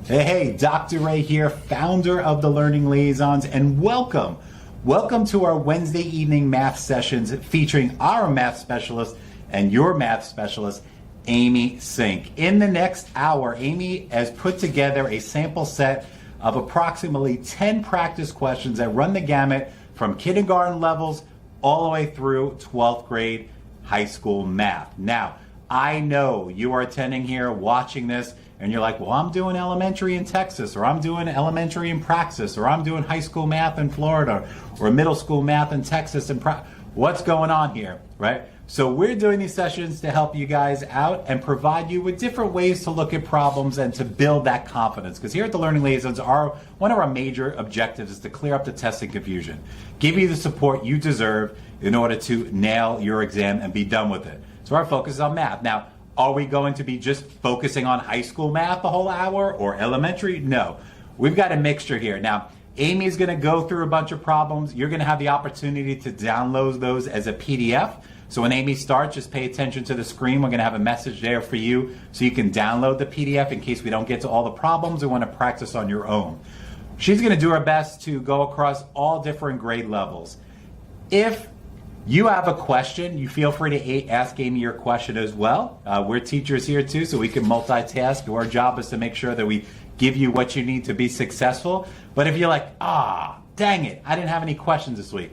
Hey, Dr. Ray here, founder of the Learning Liaisons, and welcome. Welcome to our Wednesday evening math sessions featuring our math specialist and your math specialist, Amy Sink. In the next hour, Amy has put together a sample set of approximately 10 practice questions that run the gamut from kindergarten levels all the way through 12th grade high school math. Now, I know you are attending here, watching this, and you're like, well, I'm doing elementary in Texas, or I'm doing elementary in Praxis, or I'm doing high school math in Florida, or middle school math in Texas. And what's going on here, right? So we're doing these sessions to help you guys out and provide you with different ways to look at problems and to build that confidence. Because here at the Learning Liaisons, one of our major objectives is to clear up the testing confusion, give you the support you deserve in order to nail your exam and be done with it. So our focus is on math. Now, are we going to be just focusing on high school math the whole hour or elementary? No. We've got a mixture here. Now, Amy's going to go through a bunch of problems. You're going to have the opportunity to download those as a PDF. So when Amy starts, just pay attention to the screen. We're going to have a message there for you so you can download the PDF in case we don't get to all the problems or want to practice on your own. She's going to do her best to go across all different grade levels. If you have a question, you feel free to ask Amy your question as well. We're teachers here too, so we can multitask. Our job is to make sure that we give you what you need to be successful. But if you're like, dang it, I didn't have any questions this week,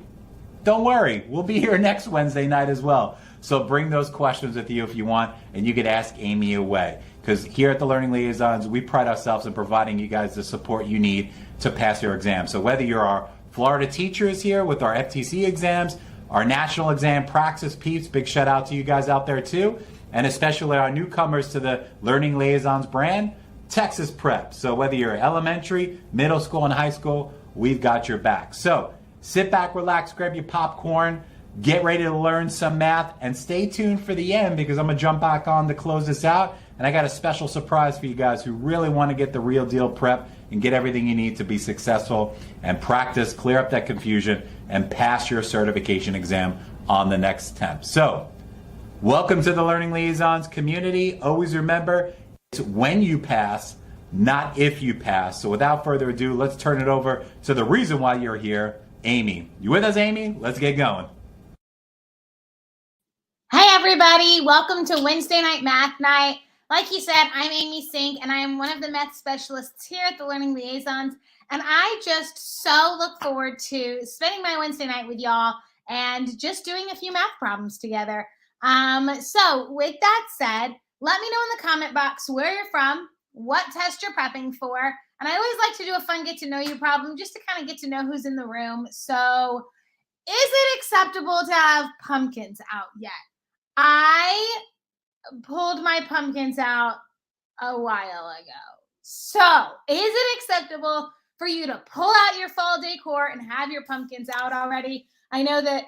don't worry. We'll be here next Wednesday night as well. So bring those questions with you if you want, and you could ask Amy away. Because here at the Learning Liaisons, we pride ourselves in providing you guys the support you need to pass your exam. So whether you're our Florida teachers here with our FTCE exams, our national exam Praxis peeps, big shout out to you guys out there too, and especially our newcomers to the Learning Liaisons brand, TExES Prep. So whether you're elementary, middle school, and high school, we've got your back. So sit back, relax, grab your popcorn, get ready to learn some math, and stay tuned for the end because I'm going to jump back on to close this out. And I got a special surprise for you guys who really want to get the real deal prep and get everything you need to be successful and practice, clear up that confusion, and pass your certification exam on the next attempt. So, welcome to the Learning Liaisons community. Always remember, it's when you pass, not if you pass. So without further ado, let's turn it over to the reason why you're here, Amy. You with us, Amy? Let's get going. Hi, everybody. Welcome to Wednesday Night Math Night. Like you said, I'm Amy Sink, and I am one of the math specialists here at the Learning Liaisons. And I just so look forward to spending my Wednesday night with y'all and just doing a few math problems together. So with that said, let me know in the comment box where you're from, what test you're prepping for. And I always like to do a fun get to know you problem just to kind of get to know who's in the room. So is it acceptable to have pumpkins out yet? I pulled my pumpkins out a while ago. So is it acceptable for you to pull out your fall decor and have your pumpkins out already? I know that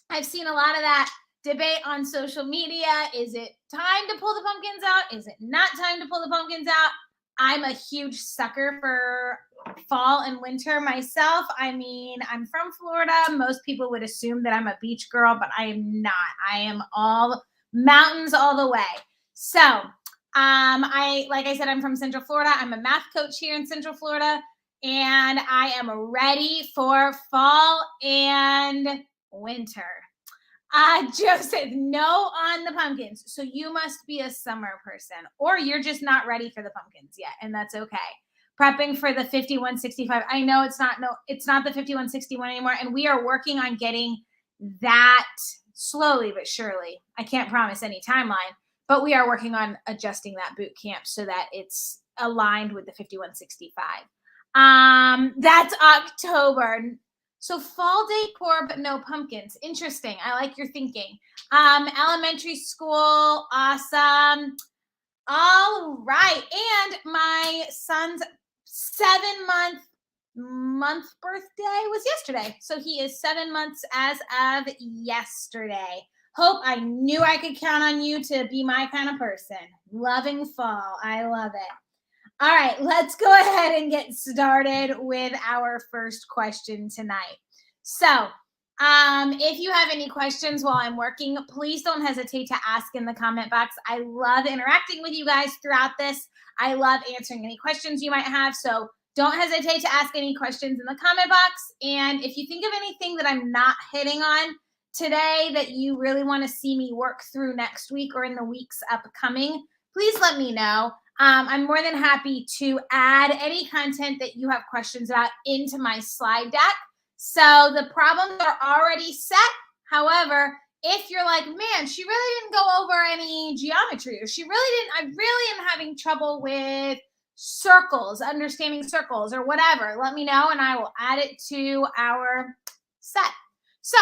I've seen a lot of that debate on social media. Is it time to pull the pumpkins out? Is it not time to pull the pumpkins out? I'm a huge sucker for fall and winter myself. I mean, I'm from Florida. Most people would assume that I'm a beach girl, but I am not. I am all mountains all the way. So, like I said, I'm from Central Florida. I'm a math coach here in Central Florida, and I am ready for fall and winter. Joe said no on the pumpkins. So you must be a summer person, or you're just not ready for the pumpkins yet, and that's okay. Prepping for the 5165. I know it's not the 5161 anymore, and we are working on getting that slowly but surely. I can't promise any timeline, but we are working on adjusting that boot camp so that it's aligned with the 5165. That's October. So fall decor, but no pumpkins. Interesting. I like your thinking. Elementary school. Awesome. All right. And my son's 7-month birthday was yesterday. So he is 7 months as of yesterday. Hope, I knew I could count on you to be my kind of person. Loving fall. I love it. All right, let's go ahead and get started with our first question tonight. So If you have any questions while I'm working, please don't hesitate to ask in the comment box. I love interacting with you guys throughout this. I love answering any questions you might have. So don't hesitate to ask any questions in the comment box. And if you think of anything that I'm not hitting on today that you really want to see me work through next week or in the weeks upcoming, please let me know. I'm more than happy to add any content that you have questions about into my slide deck. So the problems are already set. However, if you're like, man, she really didn't go over any geometry, or I really am having trouble with circles, understanding circles or whatever, let me know and I will add it to our set. So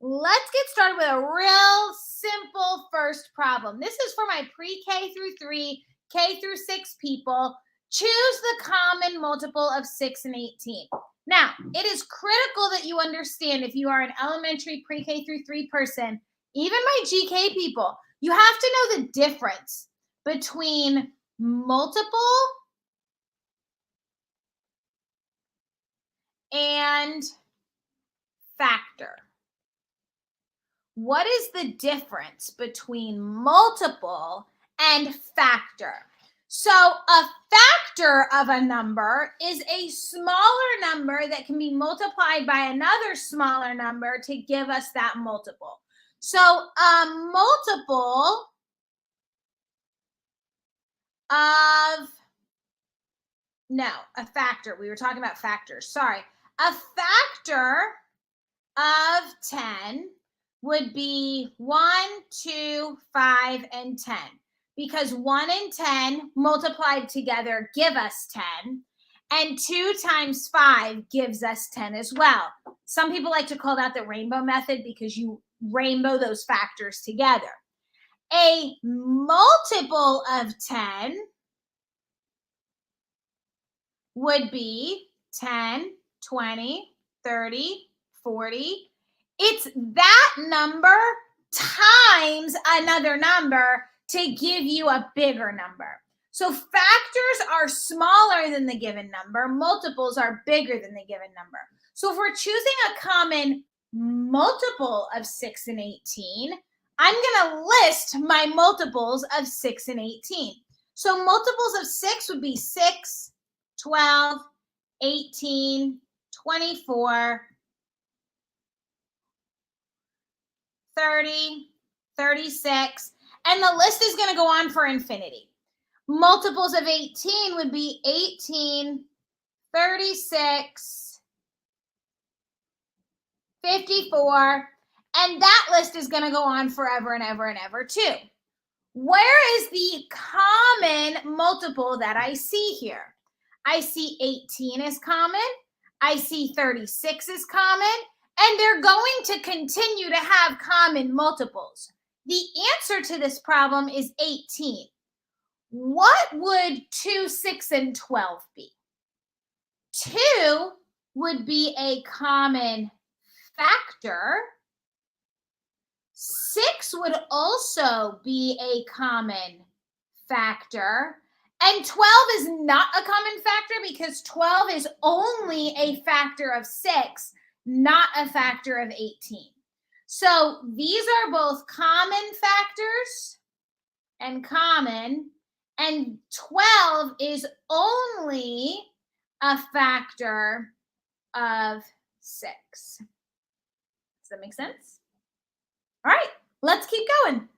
let's get started with a real simple first problem. This is for my pre-K through 3, K through 6 people. Choose the common multiple of 6 and 18. Now, it is critical that you understand if you are an elementary pre-K through 3 person, even my GK people, you have to know the difference between multiple and factor. What is the difference between multiple and factor? So a factor of a number is a smaller number that can be multiplied by another smaller number to give us that multiple. So a multiple of, a factor. We were talking about factors. Sorry. A factor of 10 would be 1, 2, 5, and 10. Because 1 and 10 multiplied together give us 10, and 2 times 5 gives us 10 as well. Some people like to call that the rainbow method because you rainbow those factors together. A multiple of 10 would be 10, 20, 30, 40. It's that number times another number to give you a bigger number. So factors are smaller than the given number. Multiples are bigger than the given number. So if we're choosing a common multiple of 6 and 18, I'm going to list my multiples of 6 and 18. So multiples of 6 would be 6, 12, 18, 24, 30, 36, and the list is going to go on for infinity. Multiples of 18 would be 18, 36, 54, and that list is going to go on forever and ever and ever too. Where is the common multiple that I see here? I see 18 is common. I see 36 is common. And they're going to continue to have common multiples. The answer to this problem is 18. What would 2, 6, and 12 be? 2 would be a common factor. 6 would also be a common factor. And 12 is not a common factor because 12 is only a factor of 6, not a factor of 18. So these are both common factors and common, and 12 is only a factor of 6. Does that make sense? All right, let's keep going.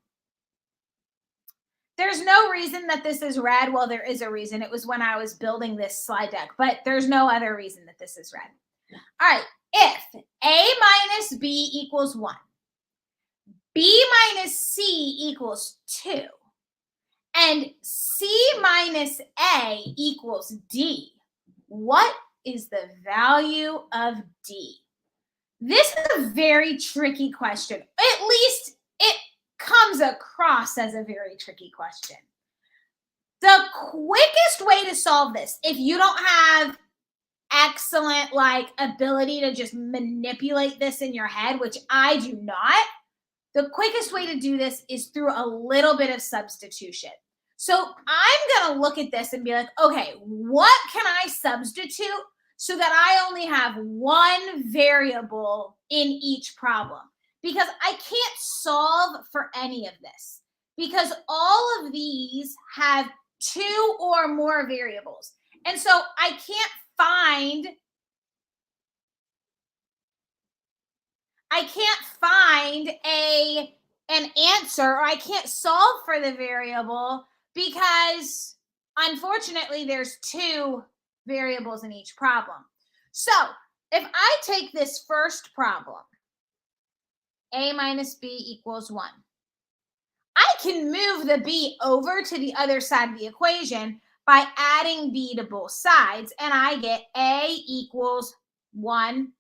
There's no reason that this is red. Well, there is a reason. It was when I was building this slide deck, but there's no other reason that this is red. All right, if A minus B equals 1, B minus C equals 2, and C minus A equals D, what is the value of D? This is a very tricky question. At least it comes across as a very tricky question. The quickest way to solve this, if you don't have excellent ability to just manipulate this in your head, which I do not, the quickest way to do this is through a little bit of substitution. So I'm going to look at this and be like, okay, what can I substitute so that I only have one variable in each problem, because I can't solve for any of this because all of these have two or more variables. And so I can't find an answer, or I can't solve for the variable because unfortunately there's two variables in each problem. So if I take this first problem, a minus b equals 1, I can move the b over to the other side of the equation by adding b to both sides, and I get a equals 1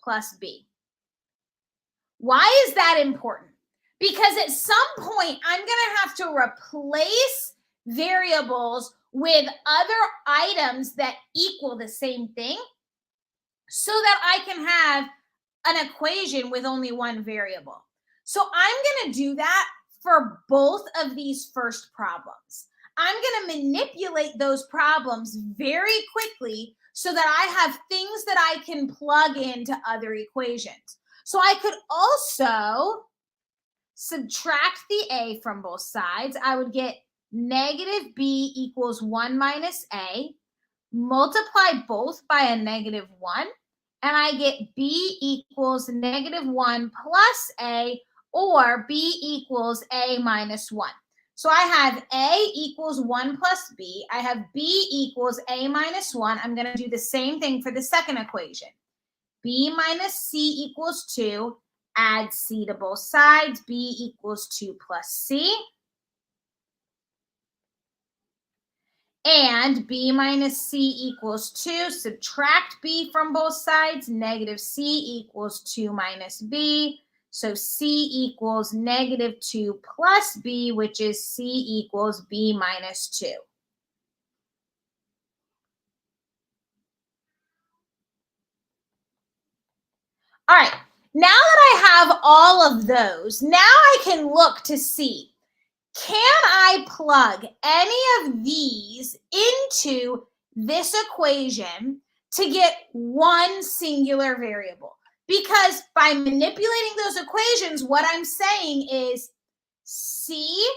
plus b. Why is that important? Because at some point, I'm going to have to replace variables with other items that equal the same thing so that I can have an equation with only one variable. So I'm going to do that for both of these first problems. I'm going to manipulate those problems very quickly so that I have things that I can plug into other equations. So I could also subtract the a from both sides. I would get negative b equals 1 minus a, multiply both by a negative 1, and I get b equals negative 1 plus a, or b equals a minus 1. So I have a equals 1 plus b. I have b equals a minus 1. I'm going to do the same thing for the second equation. B minus c equals 2. Add c to both sides. B equals 2 plus c. And b minus c equals 2. Subtract b from both sides. Negative c equals 2 minus b. So c equals negative 2 plus b, which is c equals b minus 2. All right, now that I have all of those, now I can look to see, can I plug any of these into this equation to get one singular variable? Because by manipulating those equations, what I'm saying is C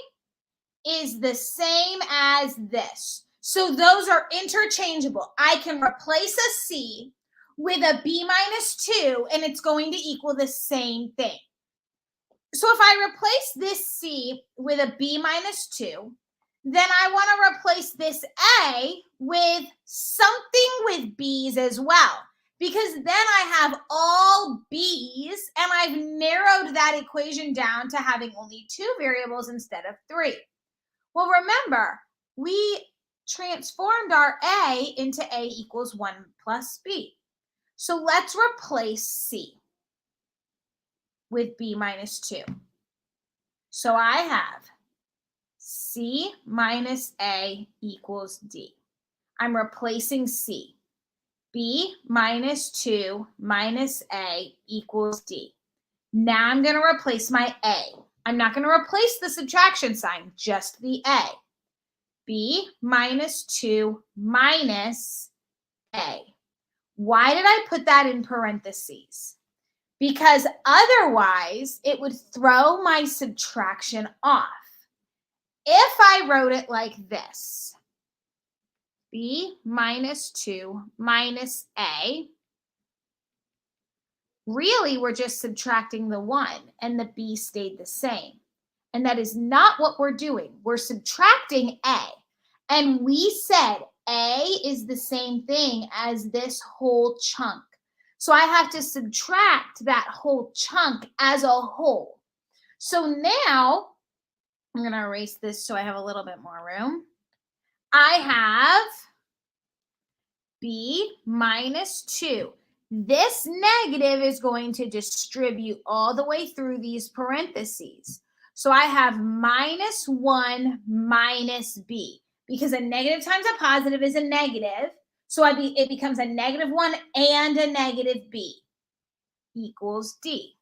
is the same as this. So those are interchangeable. I can replace a C with a b minus 2, and it's going to equal the same thing. So if I replace this c with a b minus 2, then I want to replace this a with something with b's as well, because then I have all b's, and I've narrowed that equation down to having only 2 variables instead of 3. Well, remember, we transformed our a into a equals 1 plus b. So let's replace c with b minus 2. So I have c minus a equals d. I'm replacing c. b minus 2 minus a equals d. Now I'm going to replace my a. I'm not going to replace the subtraction sign, just the a. b minus 2 minus a. Why did I put that in parentheses? Because otherwise it would throw my subtraction off. If I wrote it like this, b minus 2 minus a, really we're just subtracting the 1 and the b stayed the same. And that is not what we're doing. We're subtracting a. And we said a is the same thing as this whole chunk. So I have to subtract that whole chunk as a whole. So now I'm going to erase this so I have a little bit more room. I have b minus 2. This negative is going to distribute all the way through these parentheses. So I have minus 1 minus b, because a negative times a positive is a negative. So it becomes a negative 1 and a negative b equals d.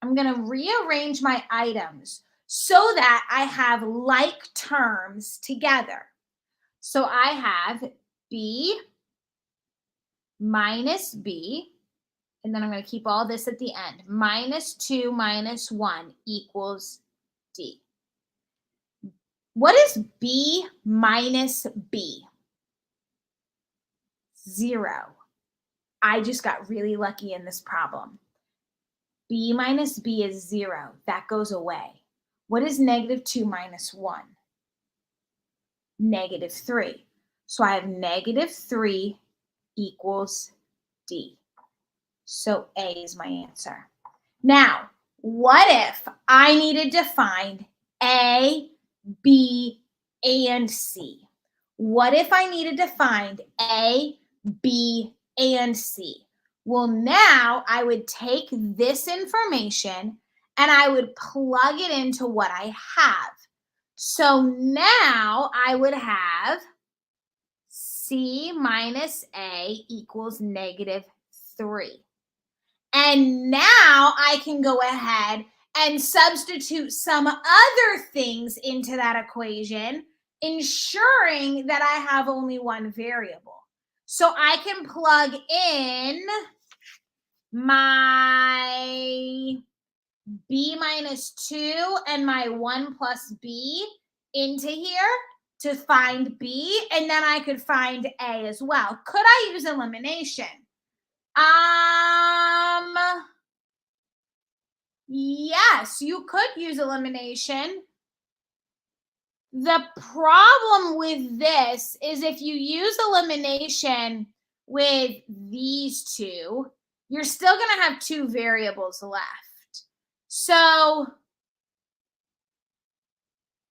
I'm going to rearrange my items so that I have like terms together. So I have b minus b, and then I'm going to keep all this at the end, minus 2 minus 1 equals d. What is b minus b? 0. I just got really lucky in this problem. B minus b is 0. That goes away. What is negative 2 minus 1? Negative 3. So I have negative 3 equals d. So A is my answer. Now, what if I needed to find A, B, and C? What if I needed to find A, B, and C? Well, now I would take this information and I would plug it into what I have. So now I would have C minus A equals negative 3. And now I can go ahead and substitute some other things into that equation, ensuring that I have only one variable. So I can plug in my b minus 2 and my 1 plus b into here to find b, and then I could find a as well. Could I use elimination? Yes, you could use elimination. The problem with this is if you use elimination with these two, you're still going to have 2 variables left. So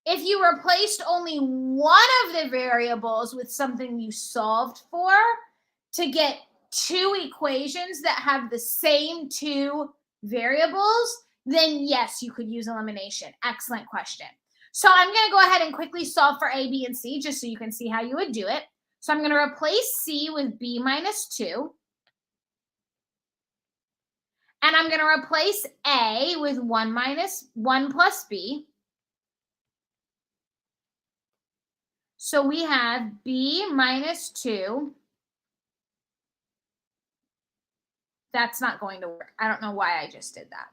if you replaced only one of the variables with something you solved for to get 2 equations that have the same 2 variables, then yes, you could use elimination. Excellent question. So I'm going to go ahead and quickly solve for A, B, and C just so you can see how you would do it. So I'm going to replace C with B minus 2. And I'm going to replace A with 1 plus B. So we have B minus 2. That's not going to work. I don't know why I just did that.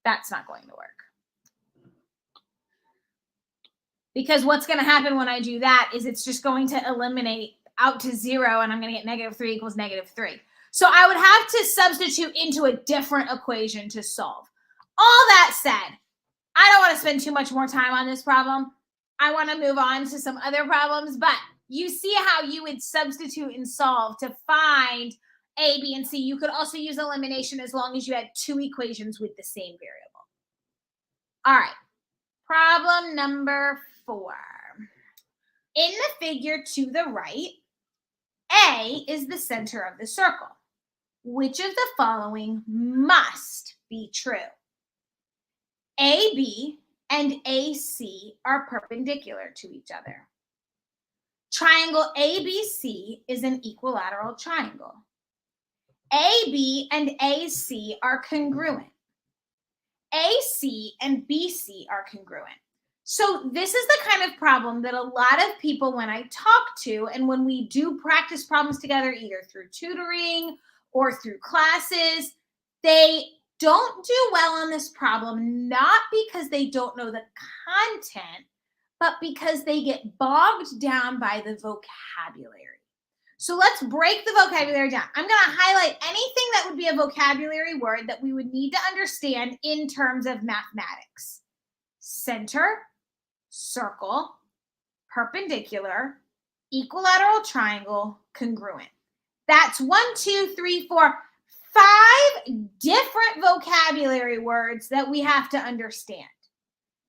That's not going to work. Because what's going to happen when I do that is it's just going to eliminate out to 0, and I'm going to get negative 3 equals negative 3. So I would have to substitute into a different equation to solve. All that said, I don't want to spend too much more time on this problem. I want to move on to some other problems, but you see how you would substitute and solve to find A, B, and C. You could also use elimination as long as you had 2 equations with the same variable. All right, problem number 4. In the figure to the right, A is the center of the circle. Which of the following must be true? AB and AC are perpendicular to each other. Triangle ABC is an equilateral triangle. AB and AC are congruent. AC and BC are congruent. So this is the kind of problem that a lot of people, when I talk to, and when we do practice problems together, either through tutoring or through classes, they don't do well on this problem, not because they don't know the content, but because they get bogged down by the vocabulary. So let's break the vocabulary down. I'm going to highlight anything that would be a vocabulary word that we would need to understand in terms of mathematics. Center, circle, perpendicular, equilateral triangle, congruent. That's 5 different vocabulary words that we have to understand.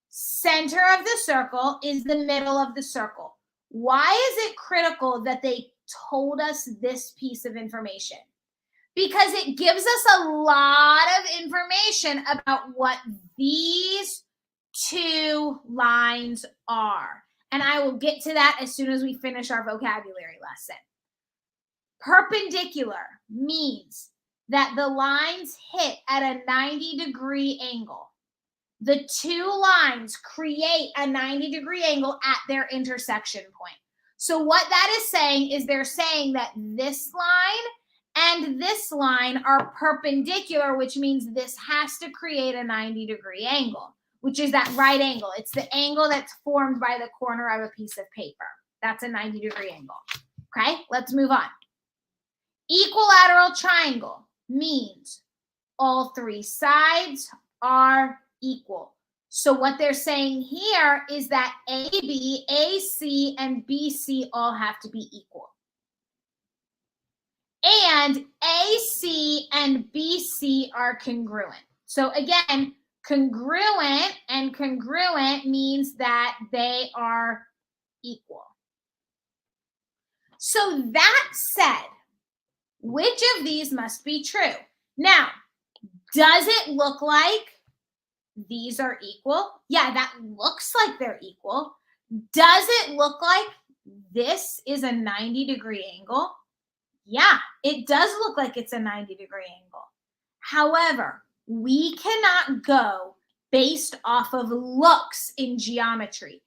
Center of the circle is the middle of the circle. Why is it critical that they told us this piece of information? Because it gives us a lot of information about what these 2 lines are. And I will get to that as soon as we finish our vocabulary lesson. Perpendicular means that the lines hit at a 90-degree angle. the two lines create a 90-degree angle at their intersection point. So what that is saying is they're saying that this line and this line are perpendicular, which means this has to create a 90-degree angle, which is that right angle. It's the angle that's formed by the corner of a piece of paper. That's a 90-degree angle. Okay, let's move on. Equilateral triangle means all three sides are equal. So what they're saying here is that AB, AC, and BC all have to be equal. And AC and BC are congruent. So again, congruent and congruent means that they are equal. So that said, which of these must be true? Now, does it look like these are equal? Yeah, that looks like they're equal. Does it look like this is a 90-degree angle? Yeah, it does look like it's a 90-degree angle. However, we cannot go based off of looks in geometry.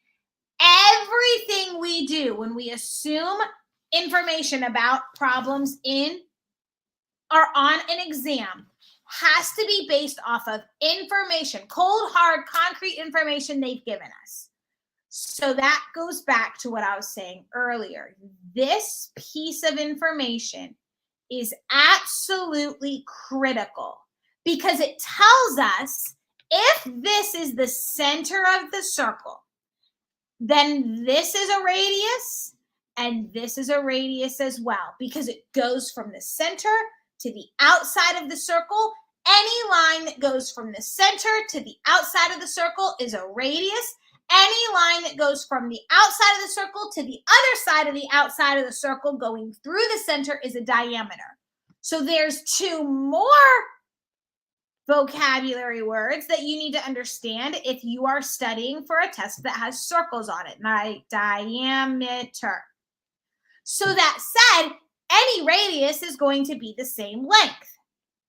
Everything we do when we assume information about problems in or on an exam has to be based off of information, cold, hard, concrete information they've given us. So that goes back to what I was saying earlier. This piece of information is absolutely critical because it tells us if this is the center of the circle, then this is a radius and this is a radius as well, because it goes from the center to the outside of the circle. Any line that goes from the center to the outside of the circle is a radius. Any line that goes from the outside of the circle to the other side of the outside of the circle going through the center is a diameter. So there's two more vocabulary words that you need to understand if you are studying for a test that has circles on it, diameter. So that said, any radius is going to be the same length.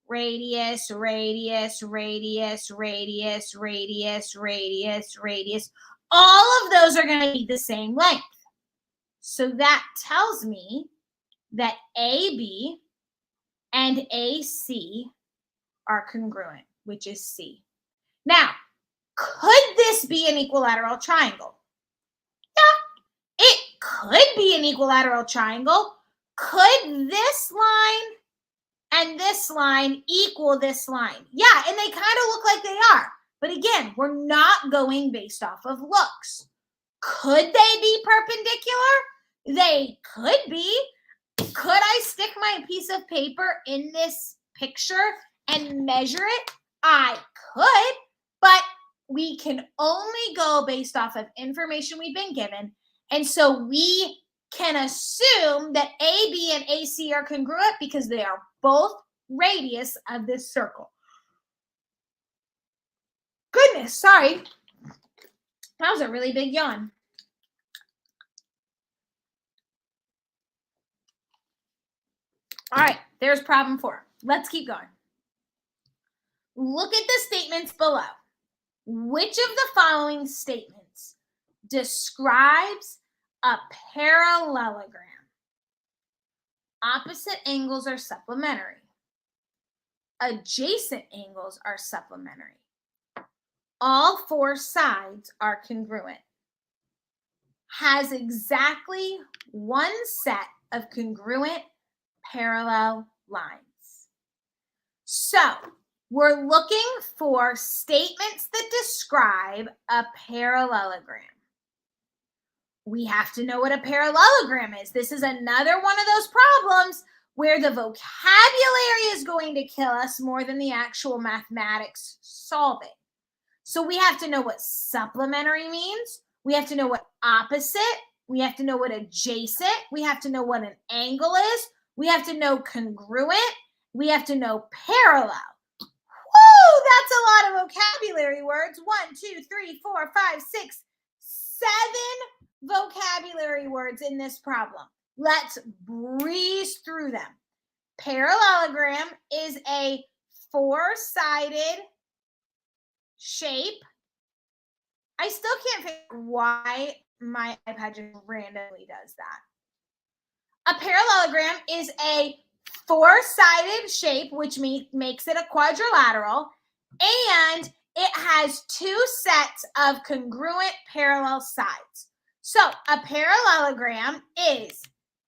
Radius, radius, radius, radius, radius, radius, radius. All of those are going to be the same length. So that tells me that AB and AC are congruent, which is C. Now, could this be an equilateral triangle? Yeah, it could be an equilateral triangle. Could this line and this line equal this line? Yeah, and they kind of look like they are. But again, we're not going based off of looks. Could they be perpendicular? They could be. Could I stick my piece of paper in this picture and measure it? I could, but we can only go based off of information we've been given. And so we can assume that AB and AC are congruent because they are both radius of this circle. Goodness, sorry. That was a really big yawn. All right, there's problem 4. Let's keep going. Look at the statements below. Which of the following statements describes a parallelogram? Opposite angles are supplementary. Adjacent angles are supplementary. All 4 sides are congruent. Has exactly one set of congruent parallel lines. So we're looking for statements that describe a parallelogram. We have to know what a parallelogram is. This is another one of those problems where the vocabulary is going to kill us more than the actual mathematics solving. So we have to know what supplementary means. We have to know what opposite. We have to know what adjacent. We have to know what an angle is. We have to know congruent. We have to know parallel. Woo, that's a lot of vocabulary words. 1, 2, 3, 4, 5, 6, 7 vocabulary words in this problem. Let's breeze through them. Parallelogram is a 4-sided shape I still can't figure out why my iPad just randomly does that. A parallelogram is a four-sided shape, which makes it a quadrilateral, and it has two sets of congruent parallel sides. So a parallelogram is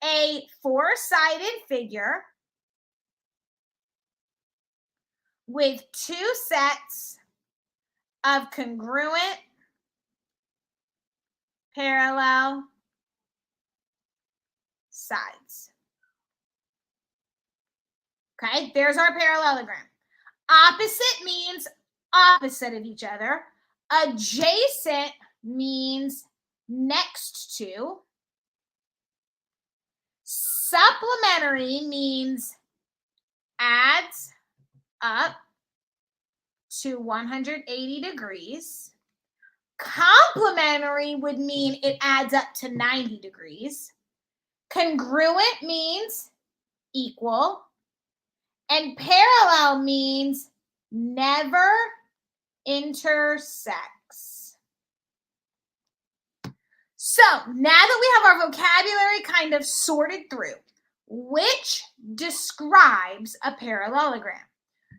a four-sided figure with two sets of congruent parallel sides. Okay, there's our parallelogram. Opposite means opposite of each other. Adjacent means next to. Supplementary means adds up to 180 degrees. Complementary would mean it adds up to 90 degrees. Congruent means equal. And parallel means never intersects. So now that we have our vocabulary kind of sorted through, which describes a parallelogram?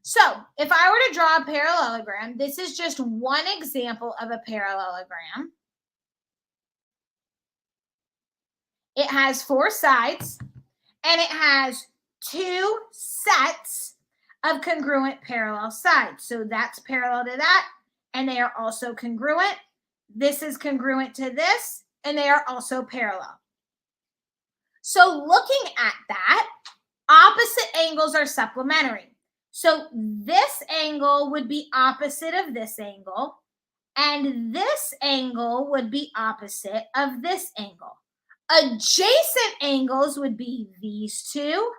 So if I were to draw a parallelogram, this is just one example of a parallelogram. It has four sides, and it has two sets of congruent parallel sides. So that's parallel to that, and they are also congruent. This is congruent to this, and they are also parallel. So looking at that, opposite angles are supplementary. So this angle would be opposite of this angle, and this angle would be opposite of this angle. Adjacent angles would be these two,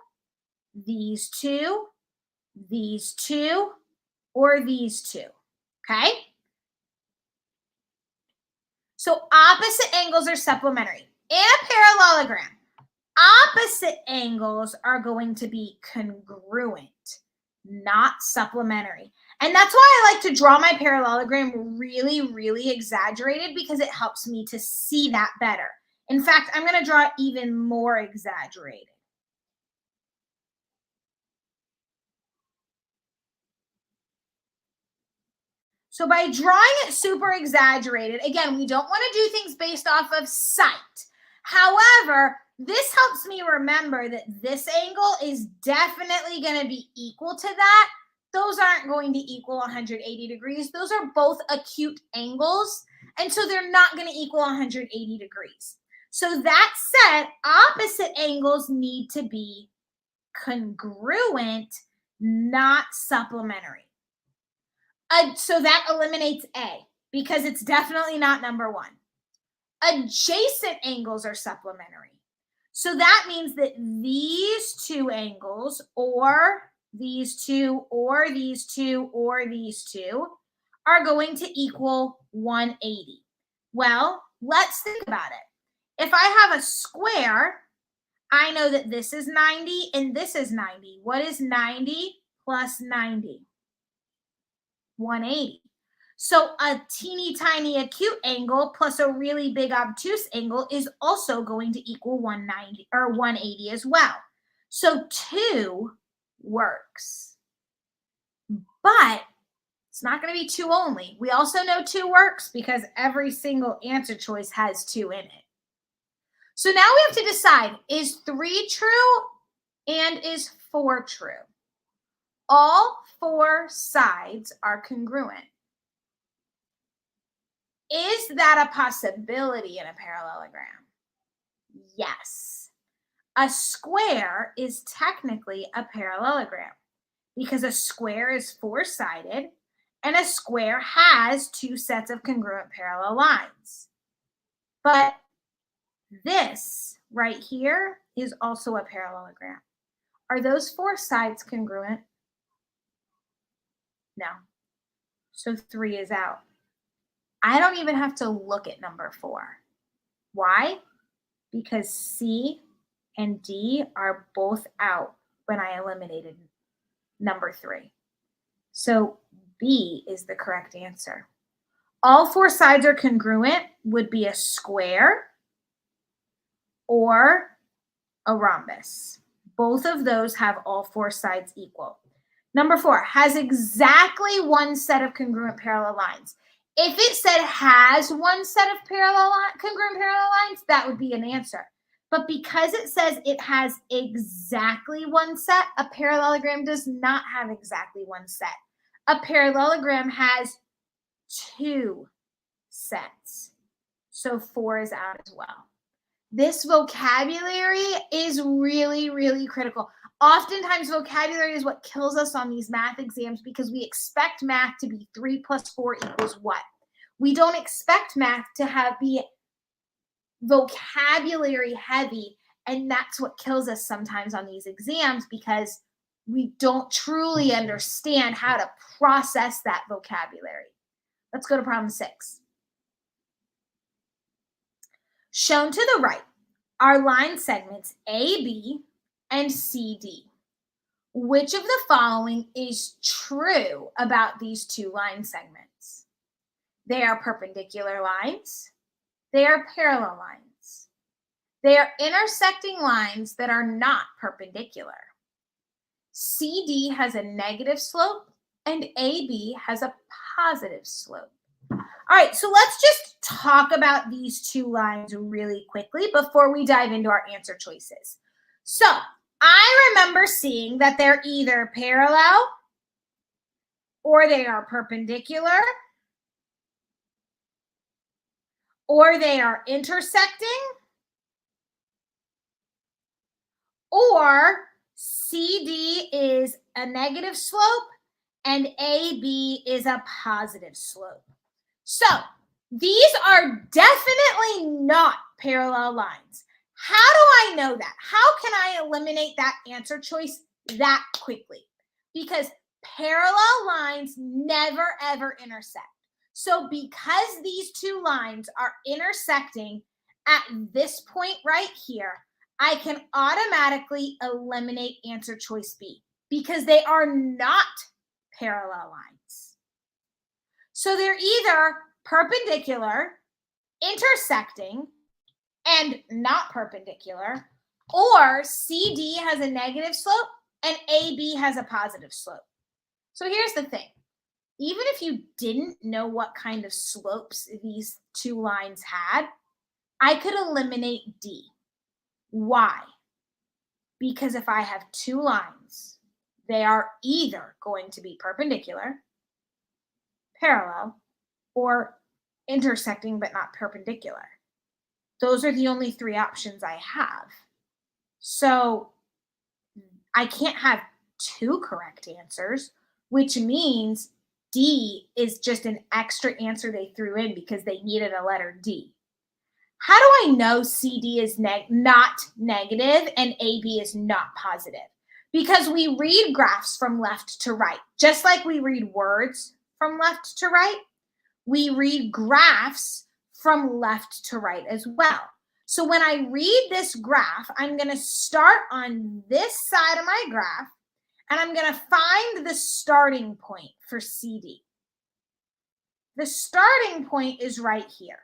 these two, these two, or these two, okay? So opposite angles are supplementary. In a parallelogram, opposite angles are going to be congruent, not supplementary. And that's why I like to draw my parallelogram really, really exaggerated, because it helps me to see that better. In fact, I'm going to draw it even more exaggerated. So by drawing it super exaggerated, again, we don't want to do things based off of sight. However, this helps me remember that this angle is definitely going to be equal to that. Those aren't going to equal 180 degrees. Those are both acute angles, and so they're not going to equal 180 degrees. So that said, opposite angles need to be congruent, not supplementary. So that eliminates A, because it's definitely not number one. Adjacent angles are supplementary. So that means that these two angles, or these two, or these two, or these two, are going to equal 180. Well, let's think about it. If I have a square, I know that this is 90 and this is 90. What is 90 plus 90? 180. So a teeny tiny acute angle plus a really big obtuse angle is also going to equal 190 or 180 as well. So 2 works. But it's not going to be 2 only. We also know 2 works because every single answer choice has 2 in it. So now we have to decide, is 3 true and is 4 true? All 4 sides are congruent. Is that a possibility in a parallelogram? Yes. A square is technically a parallelogram because a square is 4-sided and a square has 2 sets of congruent parallel lines. But this right here is also a parallelogram. Are those 4 sides congruent? No. So 3 is out. I don't even have to look at number 4. Why? Because C and D are both out when I eliminated number 3. So B is the correct answer. all four sides are congruent would be a square or a rhombus. Both of those have all four sides equal. Number 4, has exactly one set of congruent parallel lines. If it said has one set of congruent parallel lines, that would be an answer. But because it says it has exactly one set, a parallelogram does not have exactly one set. A parallelogram has 2 sets. So 4 is out as well. This vocabulary is really, really critical. Oftentimes, vocabulary is what kills us on these math exams because we expect math to be 3 plus 4 equals what? We don't expect math to be vocabulary heavy, and that's what kills us sometimes on these exams because we don't truly understand how to process that vocabulary. Let's go to problem 6. Shown to the right are line segments AB and CD. Which of the following is true about these 2 line segments? They are perpendicular lines. They are parallel lines. They are intersecting lines that are not perpendicular. CD has a negative slope and AB has a positive slope. All right, so let's just talk about these 2 lines really quickly before we dive into our answer choices. So I remember seeing that they're either parallel or they are perpendicular or they are intersecting or CD is a negative slope and AB is a positive slope. So these are definitely not parallel lines. How do I know that? How can I eliminate that answer choice that quickly? Because parallel lines never ever intersect. So because these 2 lines are intersecting at this point right here, I can automatically eliminate answer choice B because they are not parallel lines. So they're either perpendicular, intersecting, and not perpendicular, or CD has a negative slope and AB has a positive slope. So here's the thing. Even if you didn't know what kind of slopes these 2 lines had, I could eliminate D. Why? Because if I have 2 lines, they are either going to be perpendicular, parallel, or intersecting but not perpendicular. Those are the only 3 options I have. So I can't have 2 correct answers, which means D is just an extra answer they threw in because they needed a letter D. How do I know CD is not negative and AB is not positive? Because we read graphs from left to right. Just like we read words from left to right, we read graphs from left to right as well. So when I read this graph, I'm going to start on this side of my graph, and I'm going to find the starting point for CD. The starting point is right here.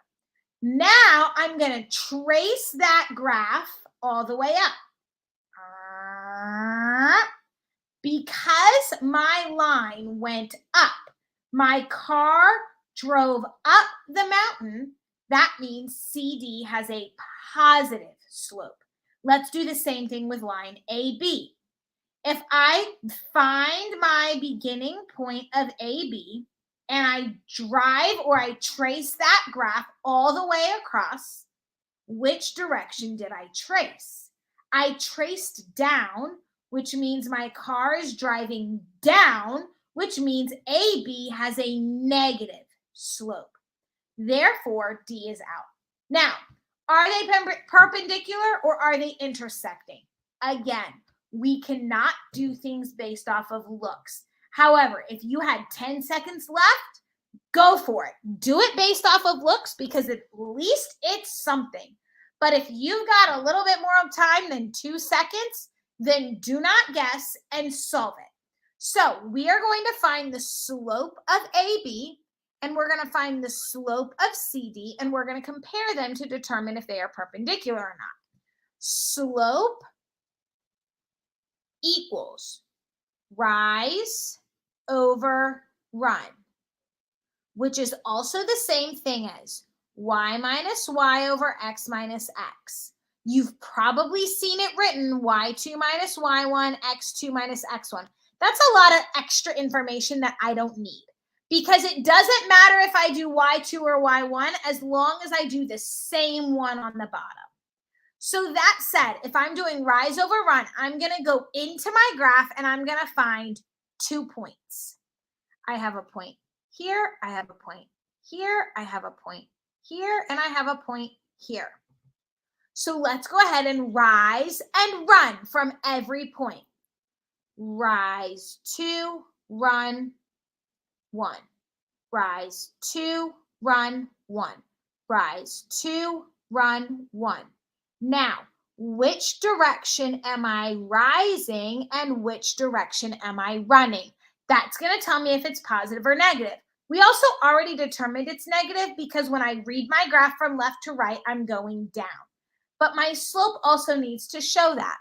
Now I'm going to trace that graph all the way up. Because my line went up, my car drove up the mountain, that means CD has a positive slope. Let's do the same thing with line AB. If I find my beginning point of AB and I drive or I trace that graph all the way across, which direction did I trace? I traced down, which means my car is driving down, which means AB has a negative slope. Therefore, D is out. Now, are they perpendicular or are they intersecting? Again, we cannot do things based off of looks. However, if you had 10 seconds left, go for it. Do it based off of looks because at least it's something. But if you've got a little bit more of time than 2 seconds, then do not guess and solve it. So we are going to find the slope of AB, and we're going to find the slope of CD, and we're going to compare them to determine if they are perpendicular or not. Slope equals rise over run, which is also the same thing as y minus y over x minus x. You've probably seen it written y2 minus y1, x2 minus x1. That's a lot of extra information that I don't need, because it doesn't matter if I do y2 or y1 as long as I do the same one on the bottom. So that said, if I'm doing rise over run, I'm going to go into my graph and I'm going to find 2 points. I have a point here, I have a point here, I have a point here, and I have a point here. So let's go ahead and rise and run from every point. Rise 2, run 1. Rise 2, run 1. Rise 2, run 1. Now, which direction am I rising and which direction am I running? That's going to tell me if it's positive or negative. We also already determined it's negative because when I read my graph from left to right, I'm going down. But my slope also needs to show that.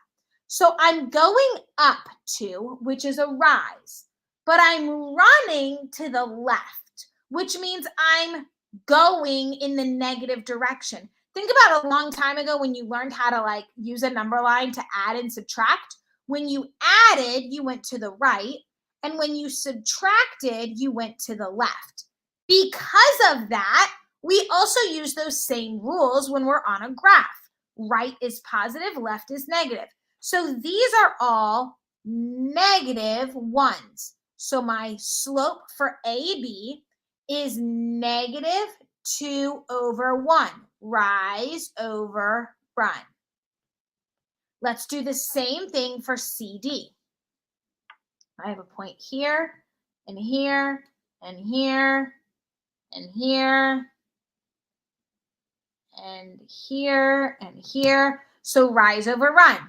So I'm going up 2, which is a rise, but I'm running to the left, which means I'm going in the negative direction. Think about a long time ago when you learned how to use a number line to add and subtract. When you added, you went to the right, and when you subtracted, you went to the left. Because of that, we also use those same rules when we're on a graph. Right is positive, left is negative. So these are all negative ones. So my slope for AB is negative 2 over 1. Rise over run. Let's do the same thing for CD. I have a point here, and here, and here, and here, and here, and here. So rise over run.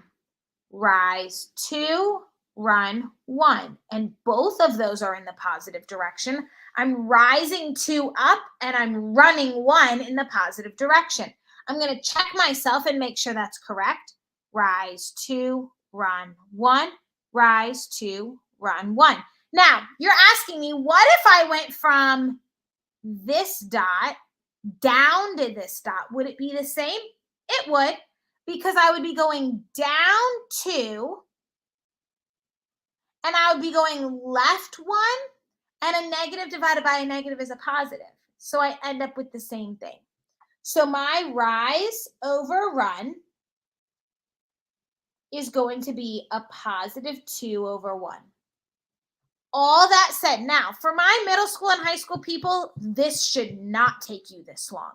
Rise 2, run 1. And both of those are in the positive direction. I'm rising 2 up and I'm running 1 in the positive direction. I'm going to check myself and make sure that's correct. Rise 2, run 1. Rise 2, run 1. Now, you're asking me, what if I went from this dot down to this dot? Would it be the same? It would, because I would be going down 2 and I would be going left 1, and a negative divided by a negative is a positive. So I end up with the same thing. So my rise over run is going to be a positive 2 over 1. All that said, now for my middle school and high school people, this should not take you this long.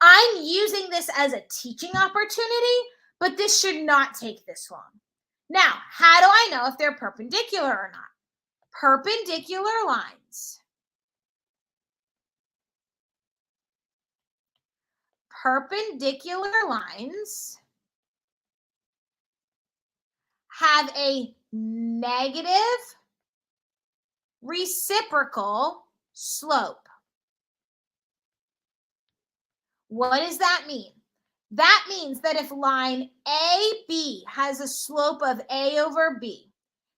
I'm using this as a teaching opportunity, but this should not take this long. Now, how do I know if they're perpendicular or not? Perpendicular lines. Perpendicular lines have a negative reciprocal slope. What does that mean? That means that if line AB has a slope of A over B,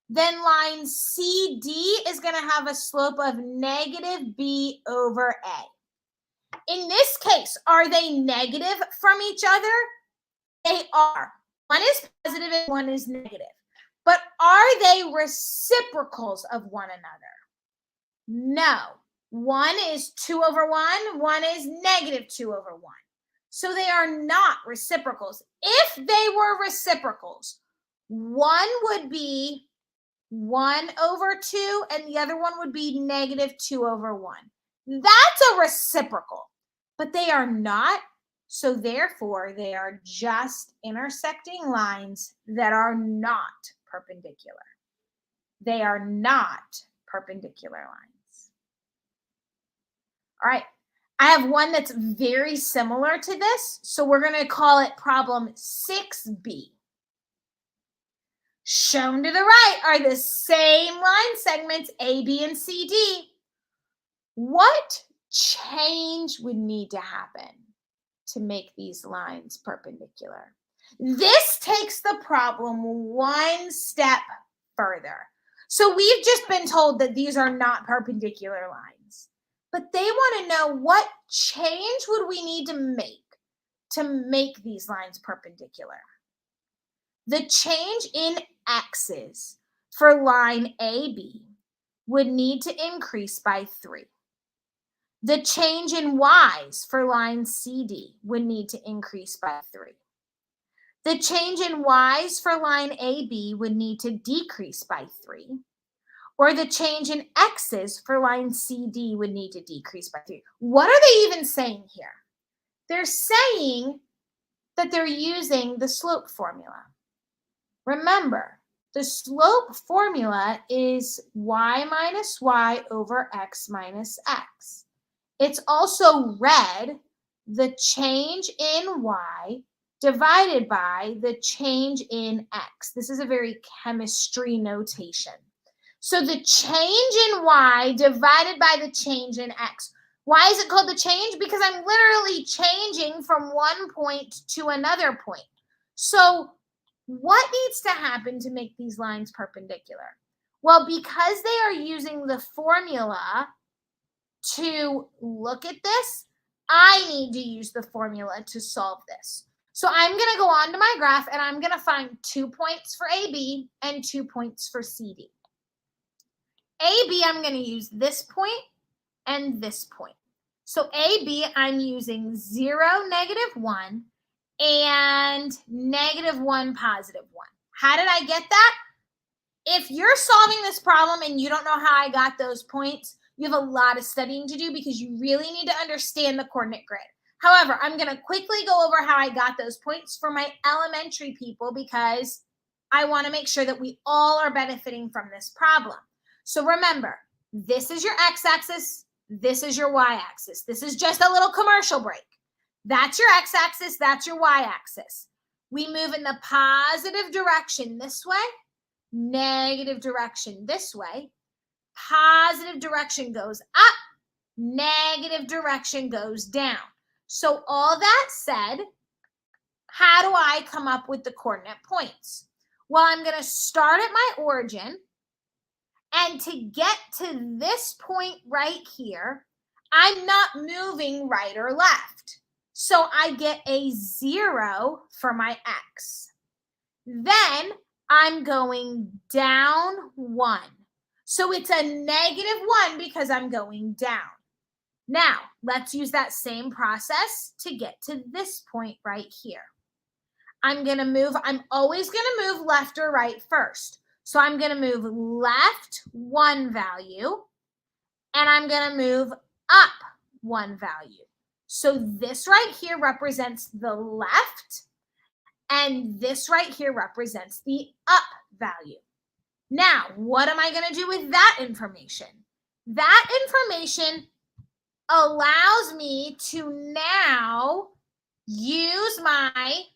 then line CD is going to have a slope of negative B over A. In this case, are they negative from each other? They are. One is positive and one is negative. But are they reciprocals of one another? No. One is 2 over 1, one is negative 2 over 1. So they are not reciprocals. If they were reciprocals, one would be 1 over 2 and the other one would be negative 2 over 1. That's a reciprocal, but they are not. So therefore, they are just intersecting lines that are not perpendicular. They are not perpendicular lines. All right. I have one that's very similar to this, so we're going to call it problem 6B. Shown to the right are the same line segments A, B, and CD. What change would need to happen to make these lines perpendicular? This takes the problem one step further. So we've just been told that these are not perpendicular lines, but they want to know what change would we need to make these lines perpendicular. The change in x's for line AB would need to increase by 3. The change in y's for line CD would need to increase by 3. The change in y's for line AB would need to decrease by 3. Or the change in x's for line CD would need to decrease by 3. What are they even saying here? They're saying that they're using the slope formula. Remember, the slope formula is y minus y over x minus x. It's also read the change in y divided by the change in x. This is a very chemistry notation. So the change in y divided by the change in x. Why is it called the change? Because I'm literally changing from one point to another point. So what needs to happen to make these lines perpendicular? Well, because they are using the formula to look at this, I need to use the formula to solve this. So I'm going to go on to my graph and I'm going to find 2 points for AB and 2 points for CD. AB, I'm going to use this point and this point. So AB, I'm using 0, -1, and -1, +1. How did I get that? If you're solving this problem and you don't know how I got those points, you have a lot of studying to do because you really need to understand the coordinate grid. However, I'm going to quickly go over how I got those points for my elementary people because I want to make sure that we all are benefiting from this problem. So remember, this is your x-axis, this is your y-axis. This is just a little commercial break. That's your x-axis, that's your y-axis. We move in the positive direction this way, negative direction this way. Positive direction goes up, negative direction goes down. So all that said, how do I come up with the coordinate points? Well, I'm going to start at my origin. And to get to this point right here, I'm not moving right or left. So I get a 0 for my x. Then I'm going down 1. So it's a -1 because I'm going down. Now, let's use that same process to get to this point right here. I'm always going to move left or right first. So I'm going to move left 1 value, and I'm going to move up 1 value. So this right here represents the left, and this right here represents the up value. Now, what am I going to do with that information? That information allows me to now use my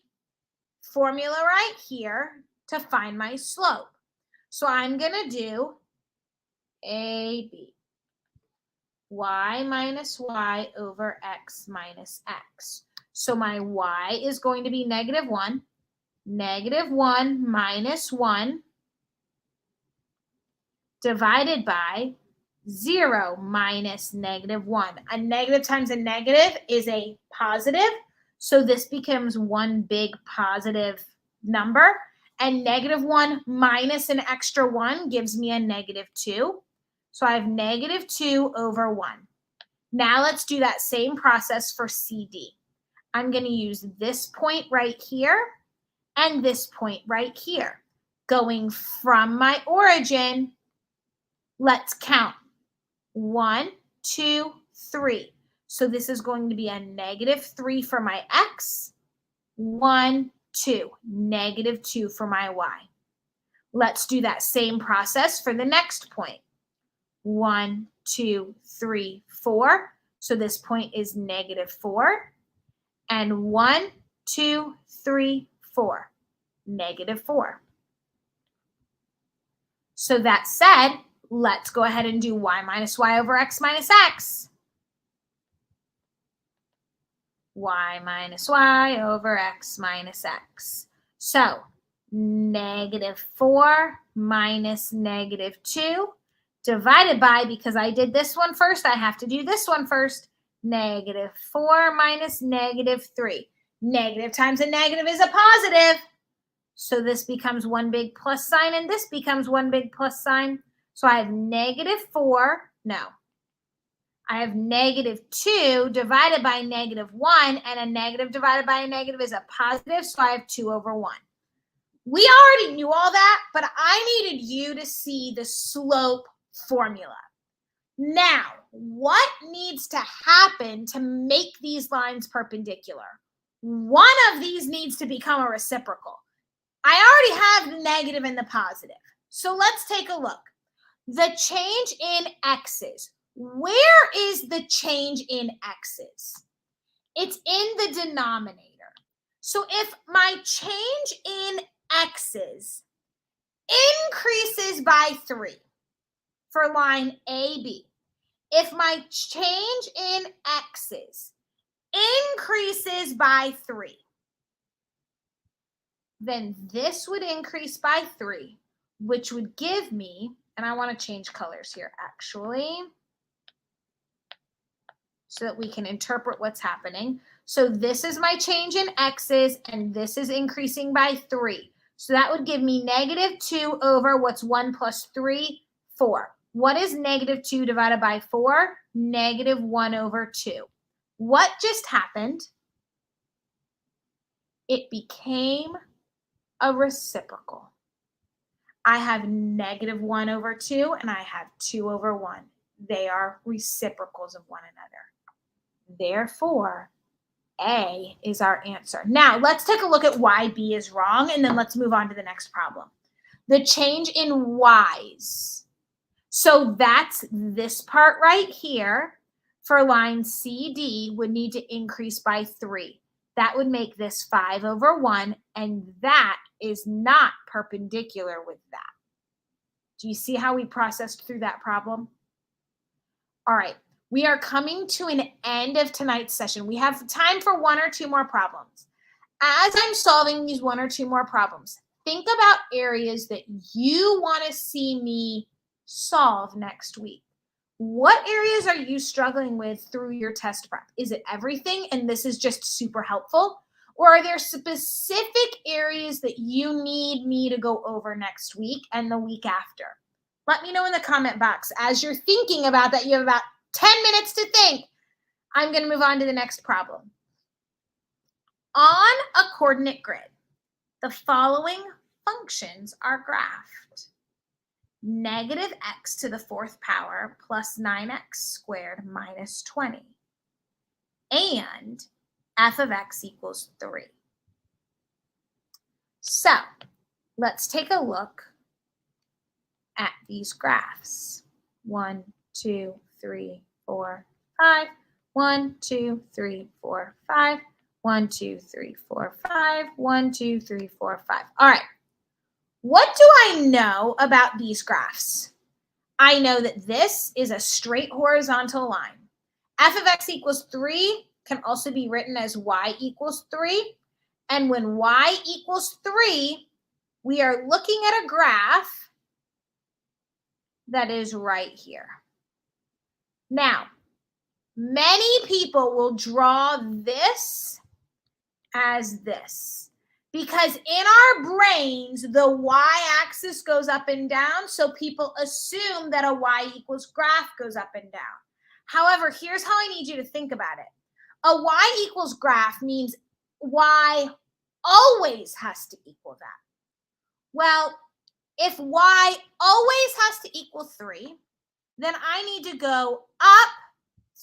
formula right here to find my slope. So I'm going to do AB, y minus y over x minus x. So my y is going to be -1, -1 minus 1 divided by 0 minus -1. A negative times a negative is a positive. So this becomes one big positive number. And -1 minus an extra 1 gives me a -2. So I have -2 over 1. Now let's do that same process for CD. I'm going to use this point right here and this point right here. Going from my origin, let's count. 1, 2, 3. So this is going to be a -3 for my x. 1, 2, -2 for my y. Let's do that same process for the next point. 1, 2, 3, 4. So this point is -4. And 1, 2, 3, 4. -4. So that said, let's go ahead and do y minus y over x minus x. y minus y over x minus x. So -4 minus -2 divided by, because I did this one first, I have to do this one first, -4 minus -3. Negative times a negative is a positive. So this becomes one big plus sign, and this becomes one big plus sign. So I have -4, no. I have -2 divided by -1, and a negative divided by a negative is a positive, so I have 2 over 1. We already knew all that, but I needed you to see the slope formula. Now, what needs to happen to make these lines perpendicular? One of these needs to become a reciprocal. I already have the negative and the positive. So let's take a look. The change in x's. Where is the change in x's? It's in the denominator. So if my change in x's increases by 3 for line AB, if my change in x's increases by 3, then this would increase by 3, which would give me, and I want to change colors here actually, so that we can interpret what's happening. So this is my change in x's, and this is increasing by 3. So that would give me -2 over what's 1 plus 3, 4. What is -2 divided by 4? -1 over 2. What just happened? It became a reciprocal. I have -1 over 2, and I have 2 over 1. They are reciprocals of one another. Therefore, A is our answer. Now, let's take a look at why B is wrong, and then let's move on to the next problem. The change in y's. So that's this part right here for line CD would need to increase by 3. That would make this 5 over 1, and that is not perpendicular with that. Do you see how we processed through that problem? All right. We are coming to an end of tonight's session. We have time for 1 or 2 more problems. As I'm solving these 1 or 2 more problems, think about areas that you want to see me solve next week. What areas are you struggling with through your test prep? Is it everything and this is just super helpful? Or are there specific areas that you need me to go over next week and the week after? Let me know in the comment box. As you're thinking about that, you have about 10 minutes to think. I'm going to move on to the next problem. On a coordinate grid, the following functions are graphed. -x to the 4th power plus 9x squared minus 20. And f of x equals 3. So let's take a look at these graphs. 1, 2, 3, 4, 5. 1, 2, 3, 4, 5. 1, 2, 3, 4, 5. 1, 2, 3, 4, 5. All right. What do I know about these graphs? I know that this is a straight horizontal line. F of x equals 3 can also be written as y equals 3. And when y equals 3, we are looking at a graph that is right here. Now, many people will draw this as this, because in our brains, the y-axis goes up and down, so people assume that a y equals graph goes up and down. However, here's how I need you to think about it. A y equals graph means y always has to equal that. Well, if y always has to equal 3, then I need to go up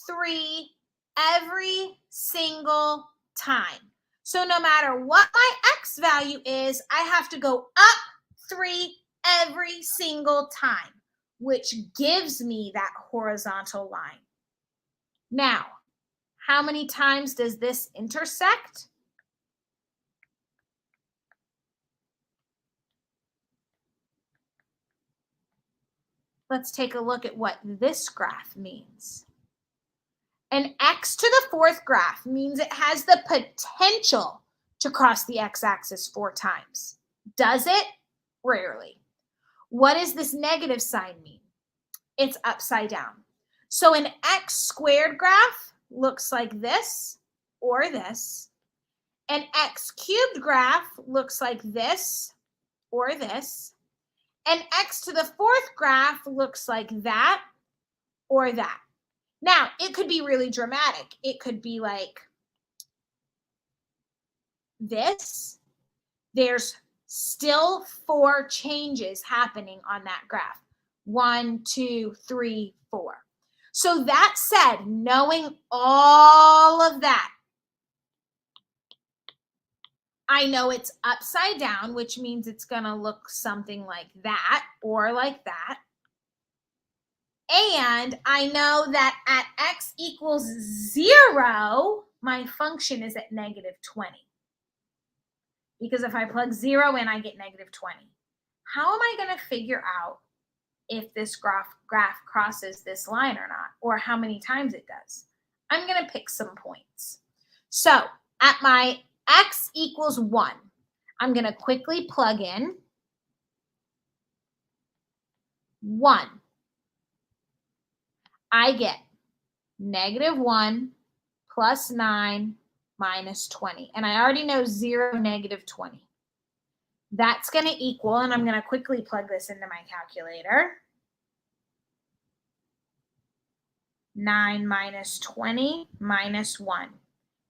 3 every single time. So no matter what my x value is, I have to go up 3 every single time, which gives me that horizontal line. Now, how many times does this intersect? Let's take a look at what this graph means. An x to the fourth graph means it has the potential to cross the x-axis 4 times. Does it? Rarely. What does this negative sign mean? It's upside down. So an x squared graph looks like this or this. An x cubed graph looks like this or this. An x to the fourth graph looks like that or that. Now, it could be really dramatic. It could be like this. There's still 4 changes happening on that graph. 1, 2, 3, 4. So that said, knowing all of that, I know it's upside down, which means it's going to look something like that or like that. And I know that at x equals 0, my function is at negative 20. Because if I plug 0 in, I get negative 20. How am I going to figure out if this graph crosses this line or not, or how many times it does? I'm going to pick some points. So at my x equals 1, I'm going to quickly plug in 1. I get negative 1 plus 9 minus 20. And I already know 0, negative 20. That's going to equal, and I'm going to quickly plug this into my calculator. 9 minus 20 minus 1,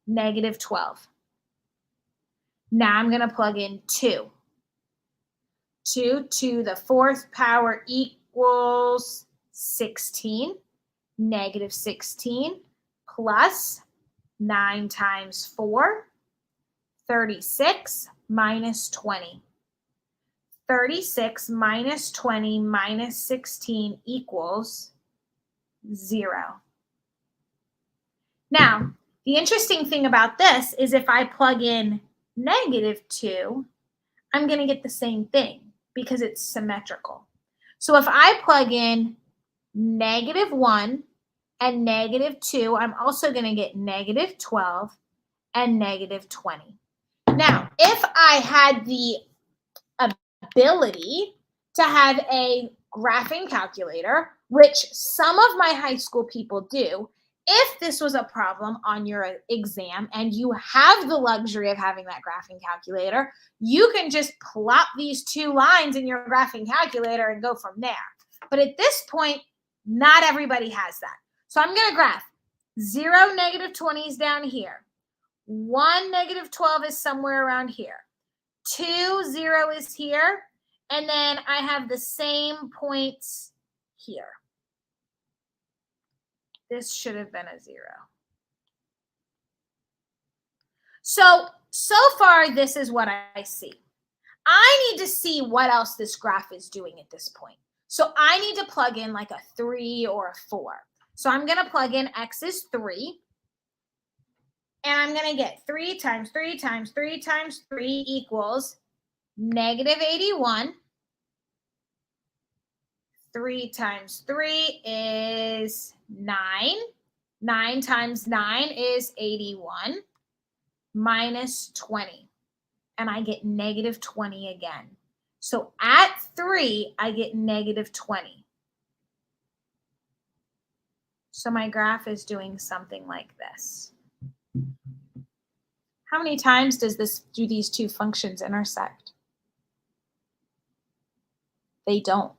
negative 12. Now I'm going to plug in 2. 2 to the fourth power equals 16. Negative 16 plus 9 times 4, 36 minus 20. 36 minus 20 minus 16 equals 0. Now, the interesting thing about this is if I plug in negative 2, I'm going to get the same thing because it's symmetrical. So if I plug in negative 1 and negative 2, I'm also going to get negative 12 and negative 20. Now, if I had the ability to have a graphing calculator, which some of my high school people do, if this was a problem on your exam and you have the luxury of having that graphing calculator, you can just plop these 2 lines in your graphing calculator and go from there. But at this point, not everybody has that. So I'm going to graph 0, negative 20 is down here. 1, negative 12 is somewhere around here. 2, 0 is here. And then I have the same points here. This should have been a 0. So far, this is what I see. I need to see what else this graph is doing at this point. So I need to plug in like a 3 or a 4. So I'm going to plug in x is 3. And I'm going to get 3 times 3 times 3 times 3 equals negative 81. 3 times 3 is 9. 9 times 9 is 81 minus 20. And I get negative 20 again. So at 3, I get negative 20. So my graph is doing something like this. How many times do these 2 functions intersect? They don't.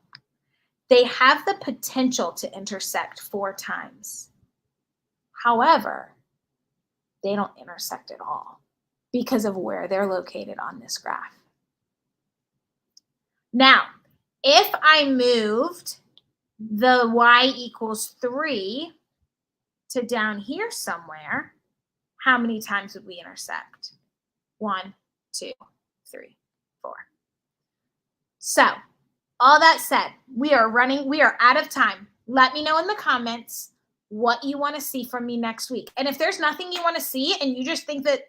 They have the potential to intersect 4 times. However, they don't intersect at all because of where they're located on this graph. Now, if I moved the y equals 3 to down here somewhere, how many times would we intersect? 1, 2, 3, 4. So, all that said, we are out of time. Let me know in the comments what you want to see from me next week. And if there's nothing you want to see and you just think that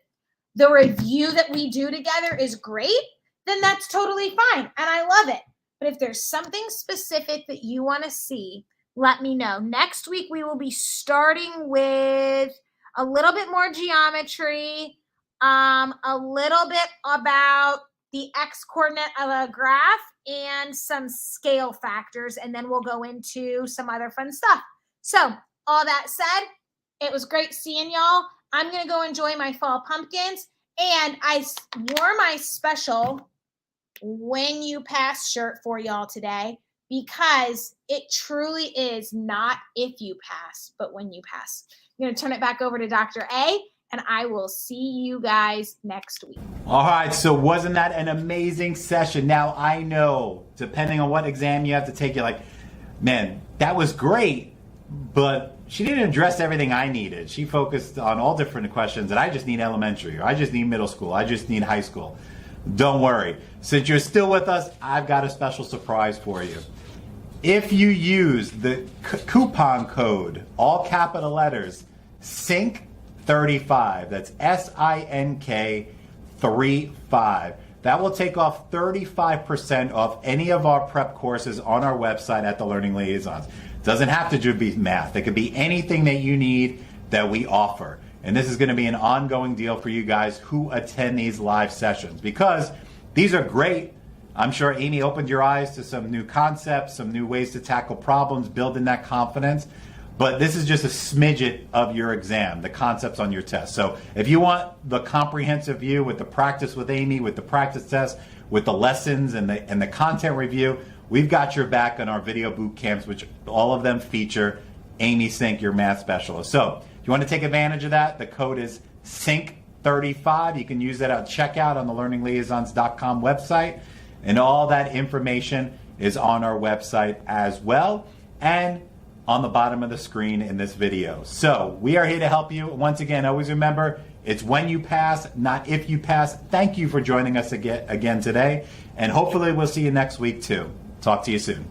the review that we do together is great, then that's totally fine. And I love it. But if there's something specific that you want to see, let me know. Next week, we will be starting with a little bit more geometry, a little bit about the x-coordinate of a graph and some scale factors, and then we'll go into some other fun stuff. So all that said, it was great seeing y'all. I'm going to go enjoy my fall pumpkins, and I wore my special When You Pass shirt for y'all today because it truly is not if you pass, but when you pass. I'm going to turn it back over to Dr. A, and I will see you guys next week. All right, so wasn't that an amazing session? Now, I know, depending on what exam you have to take, you're like, man, that was great, but she didn't address everything I needed. She focused on all different questions that I just need elementary, or I just need middle school, I just need high school. Don't worry. Since you're still with us, I've got a special surprise for you. If you use the coupon code, all capital letters, SINK35, that's SINK 35, that will take off 35% off any of our prep courses on our website at the Learning Liaisons. It doesn't have to just be math. It could be anything that you need that we offer. And this is going to be an ongoing deal for you guys who attend these live sessions because these are great. I'm sure Amy opened your eyes to some new concepts, some new ways to tackle problems, building that confidence. But this is just a smidget of your exam, the concepts on your test. So if you want the comprehensive view with the practice with Amy, with the practice test, with the lessons and the content review, we've got your back on our video boot camps, which all of them feature Amy Sink, your math specialist. So if you want to take advantage of that, the code is SINK35. You can use that at checkout on the learningliaisons.com website. And all that information is on our website as well and on the bottom of the screen in this video. So we are here to help you. Once again, always remember, it's when you pass, not if you pass. Thank you for joining us again today. And hopefully we'll see you next week too. Talk to you soon.